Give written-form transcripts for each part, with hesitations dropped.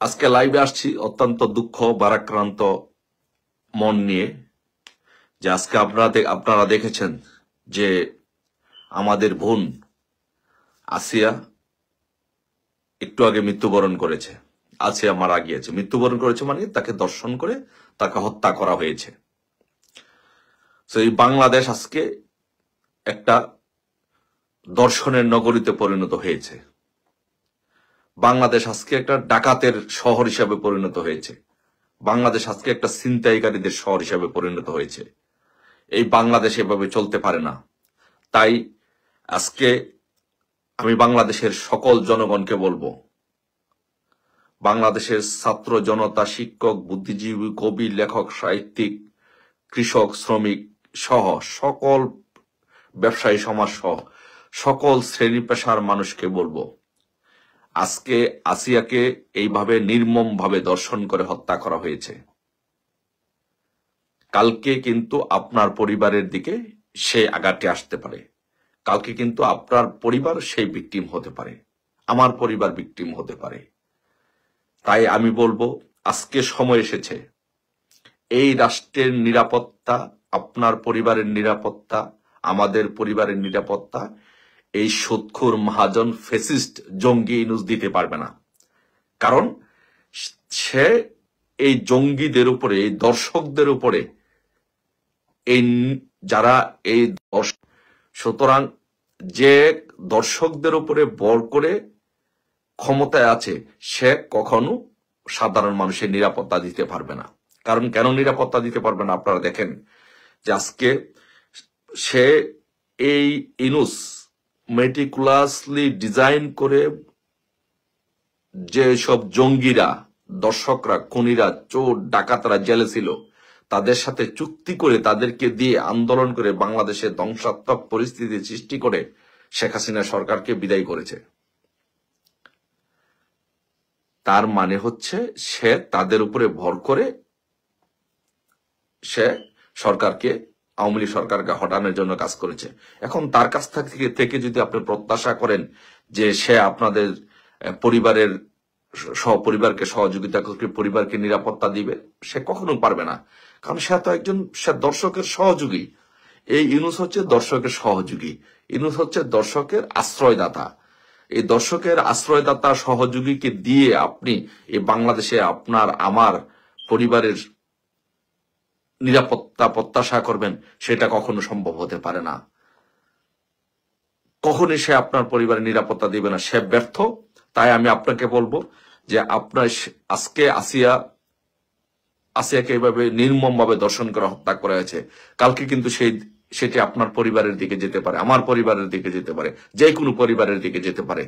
আজকে লাইভে আসছি অত্যন্ত দুঃখ ভারাক্রান্ত মন নিয়ে, যে আজকে আপনারা দেখেছেন যে আমাদের বোন আসিয়া একটু আগে মৃত্যুবরণ করেছে। আসিয়া মারা গিয়েছে, মৃত্যুবরণ করেছে মানে তাকে দর্শন করে তাকে হত্যা করা হয়েছে। এই বাংলাদেশ আজকে একটা দর্শনের নগরীতে পরিণত হয়েছে। বাংলাদেশ আজকে একটা ডাকাতের শহর হিসাবে পরিণত হয়েছে। বাংলাদেশ আজকে একটা ছিনতাইকারীদের শহর হিসাবে পরিণত হয়েছে। এই বাংলাদেশ এভাবে চলতে পারে না। তাই আজকে আমি বাংলাদেশের সকল জনগণকে বলবো, বাংলাদেশের ছাত্র জনতা, শিক্ষক, বুদ্ধিজীবী, কবি, লেখক, সাহিত্যিক, কৃষক, শ্রমিক সহ সকল ব্যবসায়ী সমাজ সহ সকল শ্রেণী পেশার মানুষকে বলবো, আজকে আসিয়াকে এইভাবে নির্মম ভাবে দর্শন করে হত্যা করা হয়েছে। কালকে কিন্তু আপনার পরিবারের দিকে সেই আঘাতটি আসতে পারে। কালকে কিন্তু আপনার পরিবার সেই ভিকটিম হতে পারে, আমার পরিবার ভিকটিম হতে পারে। তাই আমি বলবো, আজকে সময় এসেছে এই রাষ্ট্রের নিরাপত্তা, আপনার পরিবারের নিরাপত্তা, আমাদের পরিবারের নিরাপত্তা এই সুদখোর মহাজন ফ্যাসিস্ট জঙ্গি ইউনূস দিতে পারবে না। কারণ সে এই জঙ্গিদের উপরে, এই দর্শকদের উপরে, এই যারা এই সুতরাং যে দর্শকদের উপরে বর করে ক্ষমতায় আছে, সে কখনো সাধারণ মানুষের নিরাপত্তা দিতে পারবে না। কারণ কেন নিরাপত্তা দিতে পারবে না আপনারা দেখেন, যে আজকে সে এই ইউনূস মেটিকুলাসলি ডিজাইন করে যে সব জঙ্গিরা, দর্শকরা, খুনিরা, চোর ডাকাতরা জেলে ছিল, তাদের সাথে চুক্তি করে তাদেরকে দিয়ে আন্দোলন করে বাংলাদেশে ধ্বংসাত্মক পরিস্থিতি সৃষ্টি করে শেখ হাসিনা সরকারকে বিদায় করেছে। তার মানে হচ্ছে সে তাদের উপরে ভর করে সে সরকারকে, আওয়ামী লীগ সরকারকে হটানোর জন্য কাজ করেছে। এখন তার কাছ থেকে যদি আপনি প্রত্যাশা করেন যে সে আপনাদের পরিবারের পরিবারকে সহযোগিতা করে পরিবারকে নিরাপত্তা দিবে, সে কখনো পারবে না। কারণ সে তো সে দর্শকের সহযোগী। এই ইউনূস হচ্ছে দর্শকের সহযোগী, ইউনূস হচ্ছে দর্শকের আশ্রয়দাতা। এই দর্শকের আশ্রয়দাতা সহযোগীকে দিয়ে আপনি এই বাংলাদেশে আপনার আমার পরিবারের নিরাপত্তা প্রত্যাশা করবেন, সেটা কখনো সম্ভব হতে পারে না। কখনই সে আপনার পরিবারের নিরাপত্তা দিবে না, সে ব্যর্থ। তাই আমি আপনাকে বলবো যে আপনার আজকে আসিয়াকে এইভাবে নির্মম ভাবে দর্শন করে হত্যা করা হয়েছে। কালকে কিন্তু সেটি আপনার পরিবারের দিকে যেতে পারে, আমার পরিবারের দিকে যেতে পারে, যে কোনো পরিবারের দিকে যেতে পারে।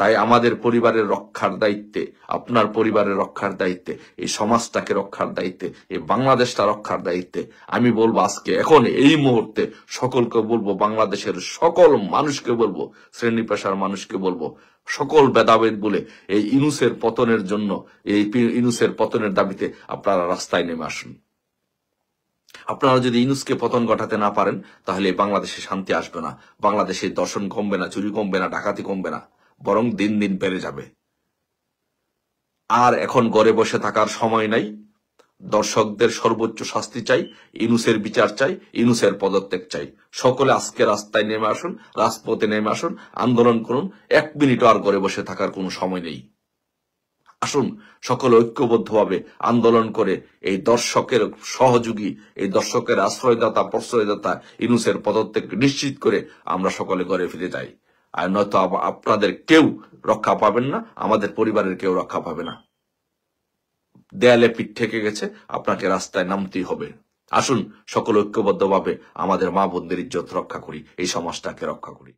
তাই আমাদের পরিবারের রক্ষার দায়িত্বে, আপনার পরিবারের রক্ষার দায়িত্বে, এই সমাজটাকে রক্ষার দায়িত্বে, এই বাংলাদেশটা রক্ষার দায়িত্বে আমি বলবো, আজকে এখন এই মুহূর্তে সকলকে বলবো, বাংলাদেশের সকল মানুষকে বলবো, শ্রেণী পেশার মানুষকে বলবো, সকল ভেদাভেদ বলে এই ইউনূসের পতনের জন্য, এই ইউনূসের পতনের দাবিতে আপনারা রাস্তায় নেমে আসুন। আপনারা যদি ইউনূসকে পতন ঘটাতে না পারেন, তাহলে বাংলাদেশে শান্তি আসবে না, বাংলাদেশে দর্শন কমবে না, চুরি কমবে না, ডাকাতি কমবে না, বরং দিন দিন বেড়ে যাবে। আর এখন ঘরে বসে থাকার সময় নাই। দর্শকদের সর্বোচ্চ শাস্তি চাই, ইউনূসের বিচার চাই, ইউনূসের পদত্যাগ চাই। সকলে আজকে রাস্তায় নেমে আসুন, রাজপথে নেমে আসুন, আন্দোলন করুন। 1 মিনিটও আর ঘরে বসে থাকার কোনো সময় নেই। আসুন সকলে ঐক্যবদ্ধভাবে আন্দোলন করে এই দর্শকের সহযোগী, এই দর্শকের আশ্রয়দাতা, প্রশ্রয়দাতা ইউনূসের পদত্যাগ নিশ্চিত করে আমরা সকলে ঘরে ফিরে যাই। আর নয়তো আপনাদের কেউ রক্ষা পাবেন না, আমাদের পরিবারের কেউ রক্ষা পাবে না। দেয়ালে পিঠ ঠেকে গেছে, আপনাকে রাস্তায় নামতেই হবে। আসুন সকল ঐক্যবদ্ধভাবে আমাদের মা বোনদের ইজ্জত রক্ষা করি, এই সমাজটাকে রক্ষা করি।